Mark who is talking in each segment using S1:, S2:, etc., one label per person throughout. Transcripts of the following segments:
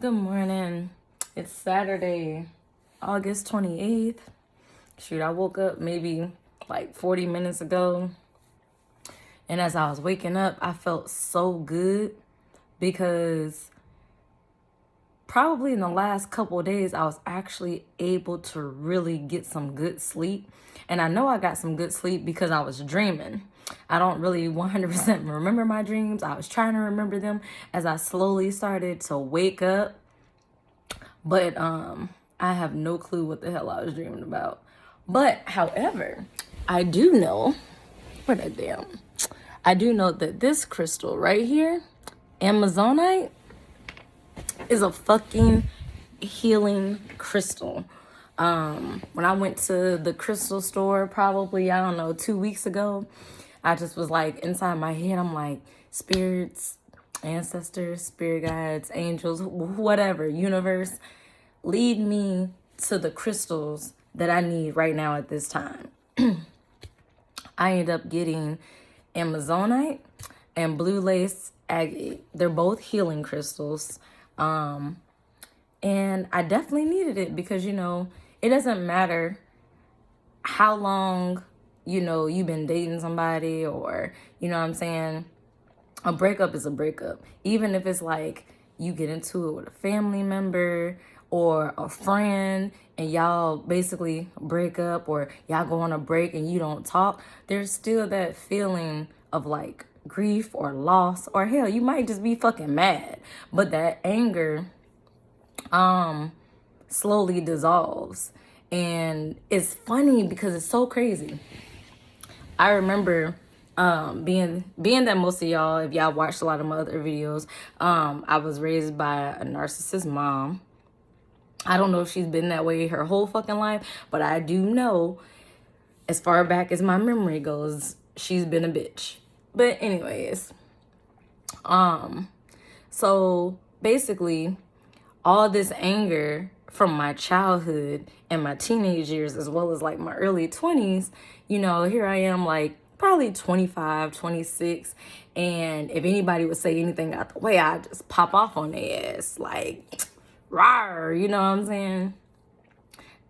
S1: Good morning. It's Saturday, August 28th. Shoot, I woke up maybe like 40 minutes ago. And as I was waking up, I felt so good because probably in the last couple of days, I was actually able to really get some good sleep. And I know I got some good sleep because I was dreaming. I don't really 100% remember my dreams. I was trying to remember them as I slowly started to wake up. But I have no clue what the hell I was dreaming about. But however, I do know, what a damn. I do know that this crystal right here, Amazonite, is a fucking healing crystal. When I went to the crystal store probably, I don't know, 2 weeks ago, I just was like, inside my head, I'm like, spirits, ancestors, spirit guides, angels, whatever, universe, lead me to the crystals that I need right now at this time. I ended up getting Amazonite and blue lace agate. They're both healing crystals. And I definitely needed it because, it doesn't matter how long, you've been dating somebody or, what I'm saying? A breakup is a breakup. Even if it's like you get into it with a family member or a friend and y'all basically break up or y'all go on a break and you don't talk, there's still that feeling of like grief or loss, or hell, you might just be fucking mad. But that anger slowly dissolves. And it's funny because it's so crazy. I remember being that most of y'all, if y'all watched a lot of my other videos, I was raised by a narcissist mom. I don't know if she's been that way her whole fucking life, but I do know, as far back as my memory goes, she's been a bitch. But anyways, so basically, all this anger from my childhood and my teenage years, as well as like my early 20s, here I am like probably 25, 26. And if anybody would say anything out the way, I'd just pop off on their ass like, rawr, you know what I'm saying?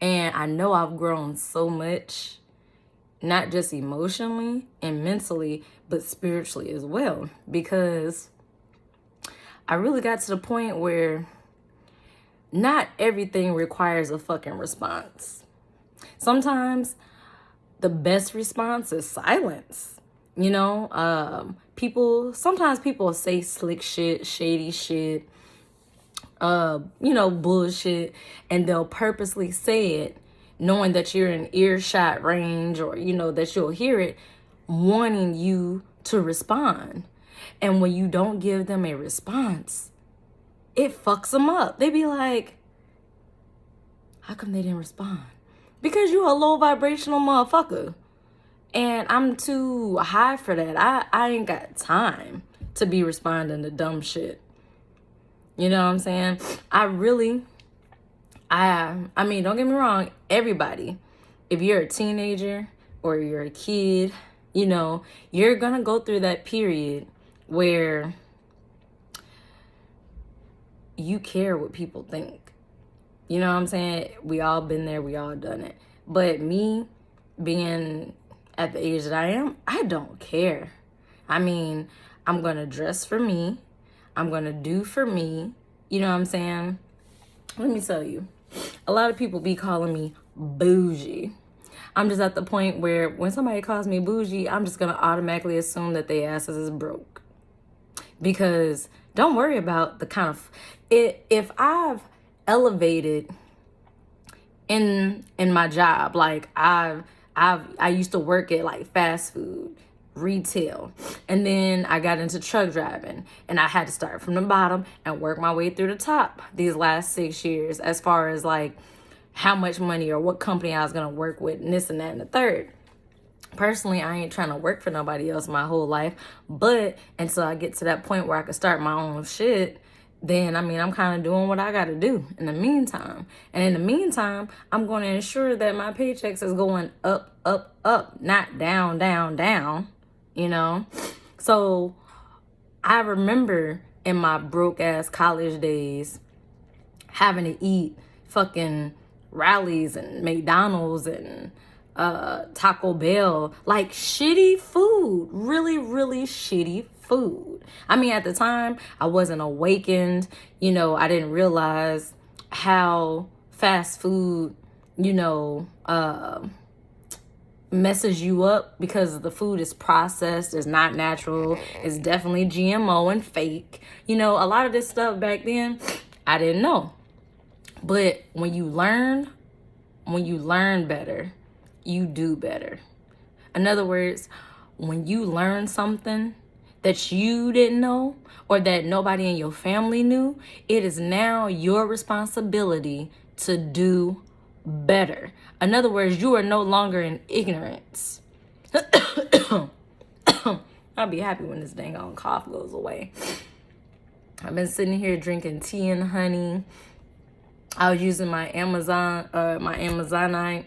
S1: And I know I've grown so much, not just emotionally and mentally, but spiritually as well. Because I really got to the point where not everything requires a fucking response. Sometimes the best response is silence. Sometimes people say slick shit, shady shit, bullshit, and they'll purposely say it knowing that you're in earshot range or, that you'll hear it, wanting you to respond. And when you don't give them a response, it fucks them up. They be like, how come they didn't respond? Because you a low vibrational motherfucker. And I'm too high for that. I ain't got time to be responding to dumb shit. You know what I'm saying? I mean, don't get me wrong, everybody, if you're a teenager or you're a kid, you're gonna go through that period where you care what people think. You know what I'm saying? We all been there, we all done it. But me being at the age that I am, I don't care. I mean, I'm gonna dress for me. I'm gonna do for me. You know what I'm saying? Let me tell you, a lot of people be calling me bougie. I'm just at the point where when somebody calls me bougie, I'm just gonna automatically assume that their asses is broke. Because don't worry about the kind of if I've elevated in my job, like I used to work at like fast food, retail, and then I got into truck driving, and I had to start from the bottom and work my way through the top these last 6 years as far as like how much money or what company I was gonna work with and this and that and the third. Personally, I ain't trying to work for nobody else my whole life, but until I get to that point where I can start my own shit, then I'm kind of doing what I got to do in the meantime. And in the meantime, I'm going to ensure that my paychecks is going up, up, up, not down, down, down, So I remember in my broke ass college days, having to eat fucking Rallies and McDonald's and Taco Bell, like shitty food, really, really shitty food. I mean, at the time, I wasn't awakened. You know, I didn't realize how fast food, you know, messes you up because the food is processed, it's not natural, it's definitely GMO and fake. You know, a lot of this stuff back then, I didn't know. But when you learn better, you do better. In other words, when you learn something that you didn't know or that nobody in your family knew, it is now your responsibility to do better. In other words, you are no longer in ignorance. I'll be happy when this dang on cough goes away. I've been sitting here drinking tea and honey. I was using my Amazonite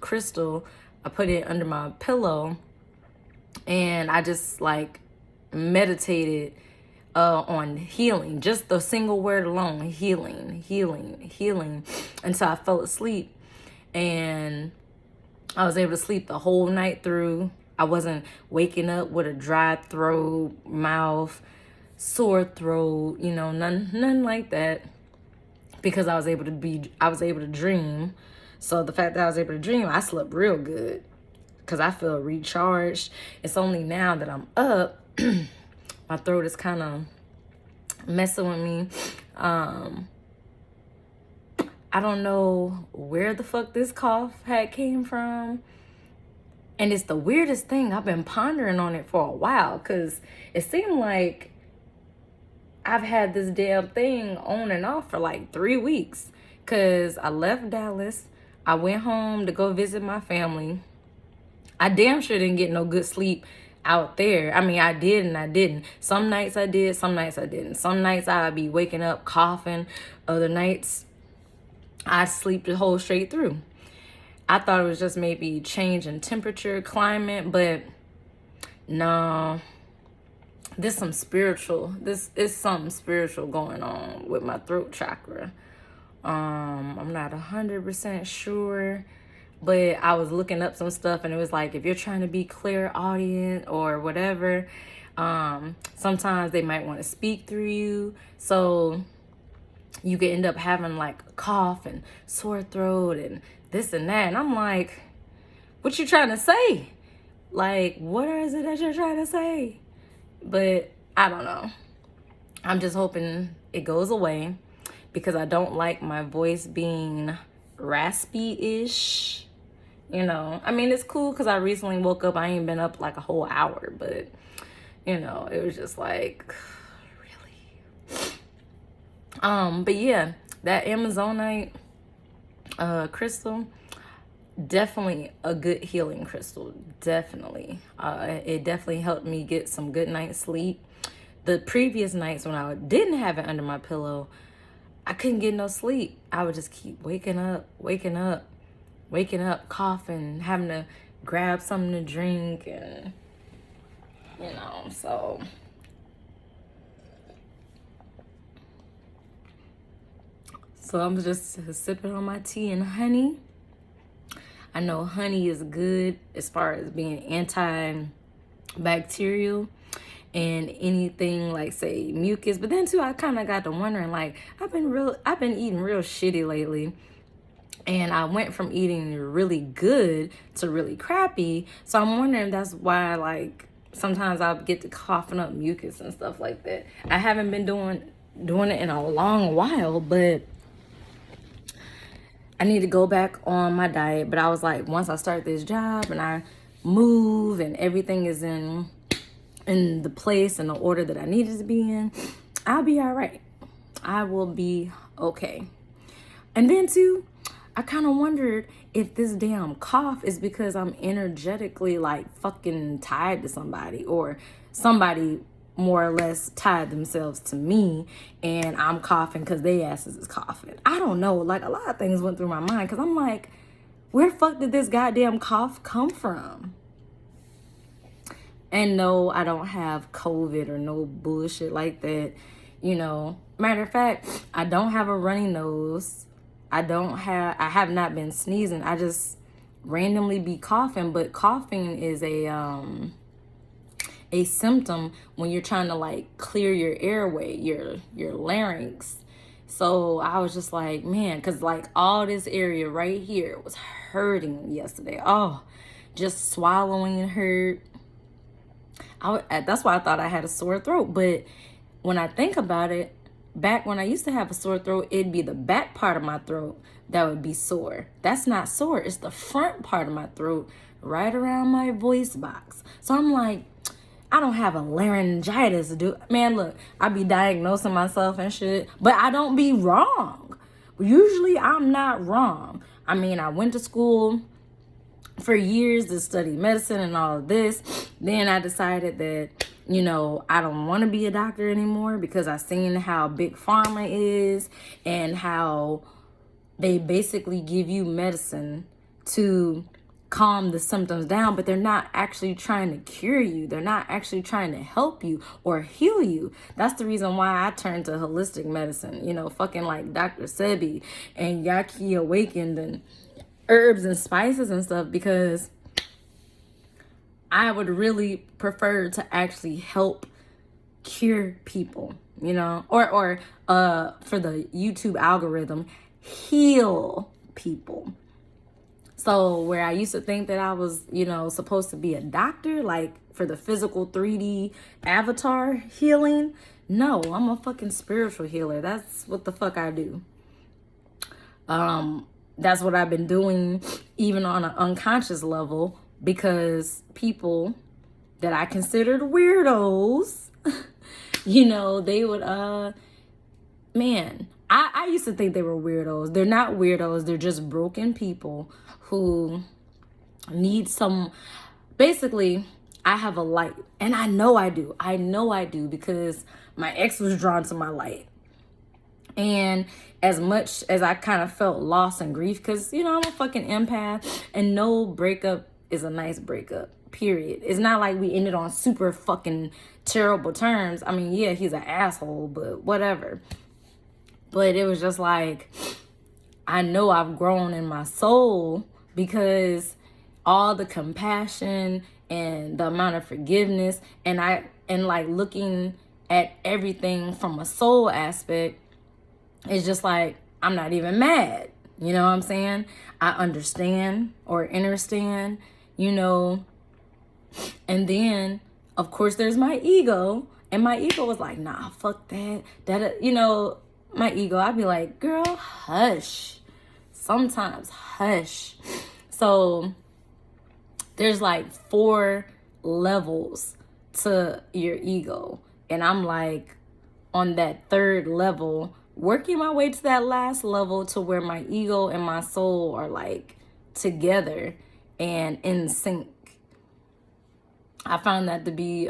S1: crystal. I put it under my pillow and I just like meditated on healing, just the single word alone, healing, until I fell asleep. And I was able to sleep the whole night through. I wasn't waking up with a dry throat, mouth, sore throat, you know, none like that, because I was able to dream. So the fact that I was able to dream, I slept real good because I feel recharged. It's only now that I'm up, my throat is kind of messing with me. I don't know where the fuck this cough had came from. And it's the weirdest thing. I've been pondering on it for a while because it seemed like I've had this damn thing on and off for like 3 weeks. Because I left Dallas. I went home to go visit my family. I damn sure didn't get no good sleep out there. I mean, I did and I didn't. Some nights I did, some nights I didn't. Some nights I'd be waking up coughing. Other nights I'd sleep the whole straight through. I thought it was just maybe change in temperature, climate, but no. This is something spiritual going on with my throat chakra. I'm not 100% sure, but I was looking up some stuff and it was like, if you're trying to be clairaudient or whatever, sometimes they might want to speak through you. So you could end up having like a cough and sore throat and this and that. And I'm like, what you trying to say? Like, what is it that you're trying to say? But I don't know. I'm just hoping it goes away because I don't like my voice being raspy-ish. You know, I mean, it's cool because I recently woke up. I ain't been up like a whole hour, but, you know, it was just like, really? But yeah, that Amazonite crystal, definitely a good healing crystal. Definitely. It definitely helped me get some good night's sleep. The previous nights when I didn't have it under my pillow, I couldn't get no sleep. I would just keep waking up, coughing, having to grab something to drink, and, you know, so. So I'm just sipping on my tea and honey. I know honey is good as far as being antibacterial and anything like, say, mucus. But then too, I kind of got to wondering, like, I've been eating real shitty lately. And I went from eating really good to really crappy. So I'm wondering if that's why, like, sometimes I'll get to coughing up mucus and stuff like that. I haven't been doing it in a long while, but I need to go back on my diet. But I was like, once I start this job and I move and everything is in the place and the order that I need it to be in, I'll be all right. I will be okay. And then too, I kind of wondered if this damn cough is because I'm energetically like fucking tied to somebody, or somebody more or less tied themselves to me and I'm coughing because they asses is coughing. I don't know. Like, a lot of things went through my mind because I'm like, where the fuck did this goddamn cough come from? And no, I don't have COVID or no bullshit like that. You know, matter of fact, I don't have a runny nose. I have not been sneezing. I just randomly be coughing, but coughing is a symptom when you're trying to like clear your airway, your larynx. So I was just like, man, because like all this area right here was hurting yesterday. Oh, just swallowing hurt. That's why I thought I had a sore throat. But when I think about it, back when I used to have a sore throat, it'd be the back part of my throat that would be sore. That's not sore. It's the front part of my throat, right around my voice box. So I'm like, I don't have a laryngitis, dude. Man, look, I be diagnosing myself and shit, but I don't be wrong. Usually I'm not wrong. I mean, I went to school for years to study medicine and all of this. Then I decided that, you know, I don't want to be a doctor anymore because I seen how big pharma is and how they basically give you medicine to calm the symptoms down, but they're not actually trying to cure you. They're not actually trying to help you or heal you. That's the reason why I turned to holistic medicine, you know, fucking like Dr. Sebi and Yaki Awakened and herbs and spices and stuff, because I would really prefer to actually help cure people, you know, or for the YouTube algorithm, heal people. So where I used to think that I was, you know, supposed to be a doctor, like for the physical 3D avatar healing, no, I'm a fucking spiritual healer. That's what the fuck I do. That's what I've been doing even on an unconscious level, because people that I considered weirdos, you know, they would, man, I used to think they were weirdos. They're not weirdos. They're just broken people who need some, basically, I have a light, and I know I do. I know I do, because my ex was drawn to my light. And as much as I kind of felt loss and grief, because, you know, I'm a fucking empath, and no breakup is a nice breakup, period. It's not like we ended on super fucking terrible terms. I mean, yeah, he's an asshole, but whatever. But it was just like, I know I've grown in my soul, because all the compassion and the amount of forgiveness, and like looking at everything from a soul aspect, it's just like, I'm not even mad. You know what I'm saying? I understand or understand, you know. And then, of course, there's my ego. And my ego was like, nah, fuck that. You know, my ego, I'd be like, girl, hush. Sometimes hush. So there's like 4 levels to your ego. And I'm like on that 3rd level, working my way to that last level, to where my ego and my soul are like together and in sync. I found that to be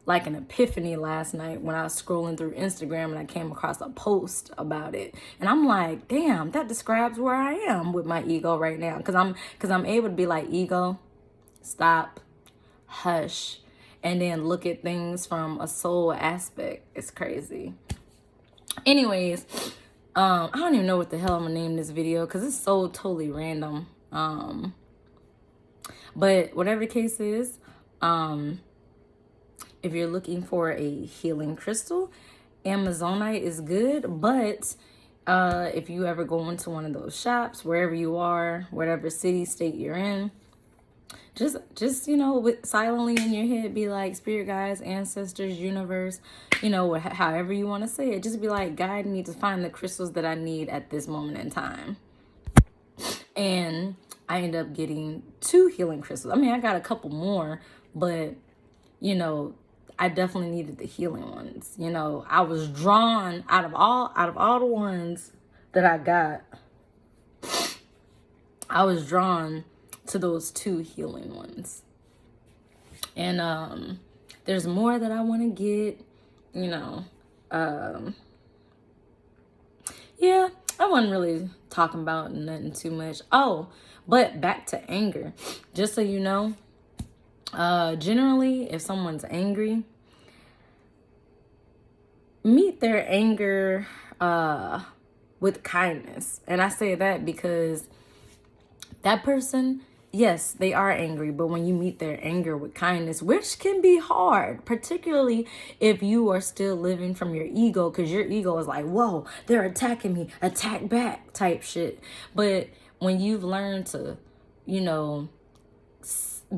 S1: like an epiphany last night when I was scrolling through Instagram and I came across a post about it. And I'm like, damn, that describes where I am with my ego right now. Cause I'm able to be like, ego, stop, hush, and then look at things from a soul aspect. It's crazy. Anyways, I don't even know what the hell I'm gonna name this video, because it's so totally random. But whatever the case is, if you're looking for a healing crystal, Amazonite is good. But if you ever go into one of those shops, wherever you are, whatever city, state you're in, just you know, silently in your head, be like, spirit guides, ancestors, universe, you know, however you want to say it, just be like, guide me to find the crystals that I need at this moment in time. And I ended up getting 2 healing crystals. I mean, I got a couple more, but you know, I definitely needed the healing ones. You know, I was drawn out of all the ones that I got, I was drawn to those 2 healing ones. And there's more that I want to get, you know. Yeah, I wasn't really talking about nothing too much. Oh, but back to anger. Just so you know, generally, if someone's angry, meet their anger with kindness. And I say that because that person, yes, they are angry, but when you meet their anger with kindness, which can be hard, particularly if you are still living from your ego, because your ego is like, whoa, they're attacking me, attack back type shit. But when you've learned to, you know,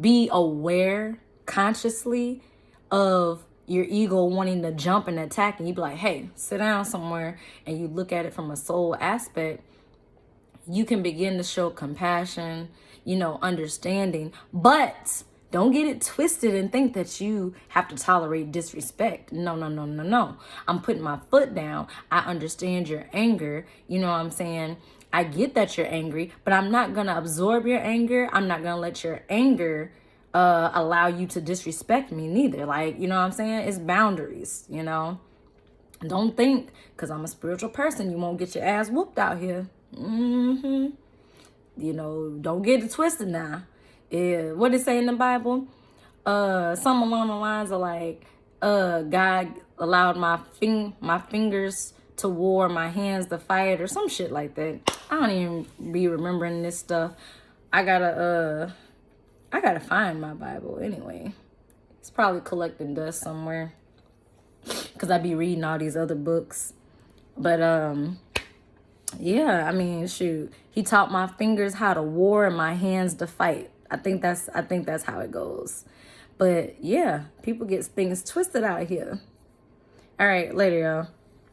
S1: be aware consciously of your ego wanting to jump and attack, and you be like, hey, sit down somewhere, and you look at it from a soul aspect, you can begin to show compassion, understanding. But don't get it twisted and think that you have to tolerate disrespect. No, no, no, no, no. I'm putting my foot down. I understand your anger. You know what I'm saying? I get that you're angry, but I'm not going to absorb your anger. I'm not going to let your anger allow you to disrespect me neither. Like, you know what I'm saying? It's boundaries, Don't think, because I'm a spiritual person, you won't get your ass whooped out here. Don't get it twisted now. Yeah, what it say in the Bible? Some along the lines of like, God allowed my fingers to war, my hands to fight, or some shit like that. I don't even be remembering this stuff. I gotta find my Bible anyway. It's probably collecting dust somewhere, because I be reading all these other books. But yeah, I mean, shoot, he taught my fingers how to war and my hands to fight. I think that's how it goes. But yeah, people get things twisted out here. All right, later, y'all.